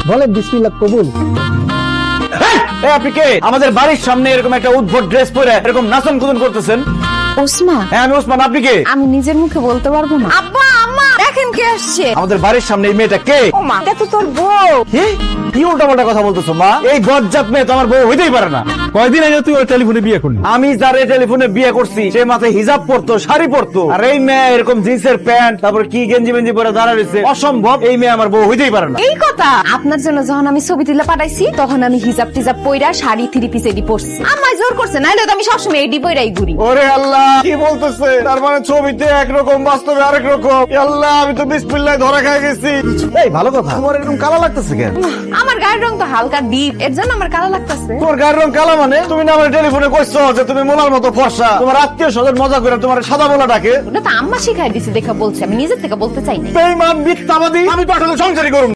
বলেন বিসমিল্লাহ কবুল। আপনি কে? আমাদের বাড়ির সামনে এরকম একটা উদ্ভট ড্রেস পরে এরকম নাচন কুদন করতেছেন? ওসমান, হ্যাঁ আমি ওসমান, আপনি কে? আমি নিজের মুখে বলতে পারবো না। আব্বা আম্মা দেখেন কে আসছে। আমাদের বাড়ির সামনে এই মেয়েটা কে? ও মা, এটা তো তোর বউ। কি উল্টাপাল্টা কথা বলতেছো মা? এই বজ্জাত মেয়ে তো আমার বউ হইতেই পারে না। কয়দিন আগে তুই ওর টেলিফোনে বিয়ে করলি? আমি যারে টেলিফোনে বিয়ে করছি সে মাথায় হিজাব পরতো, শাড়ি পরতো, আর এই মেয়ে এরকম জিন্সের প্যান্ট তারপর কি গেঞ্জি মেঞ্জি পরে দাঁড়া রয়েছে। অসম্ভব, এই মেয়ে আমার বউ হইতেই পারে না। এই কথা আপনার জন্য যখন আমি ছবি তুলে পাঠাইছি তখন আমি হিজাব টিজাব পইরা শাড়ি থ্রি পিস এডি পরছি। আমায় জোর করছে, নাইলে তো আমি সবসময় এডি পইরাই ঘুরি। ওরে আল্লাহ, কি বলতেছে? তার মানে ছবিতে একরকম বাস্তবে আরেক রকম। আল্লাহ, আমি তো বিসমিল্লাহ ধরা খাই গেছি। এই ভালো কথা, তোমার এরকম কালা লাগতেছে কেন? আমার গায়ের রং তো হালকা ডিপ, এর জন্য আমার কালো লাগতেছে। তোমার গায়ের রং কালা মানে? তুমি না আমার টেলিফোনে কইছো যে তুমি মোলার মতো ফর্সা, তোমার আত্মীয় স্বজন মজা করে তোমার সাদা মোলা ডাকে। ওটা তো আম্মা শিখাই দিছে দেখা বলছে, আমি নিজের থেকে বলতে চাই না। বেঈমান, মিথ্যাবাদী, আমি তো আসলে সংসারই করব।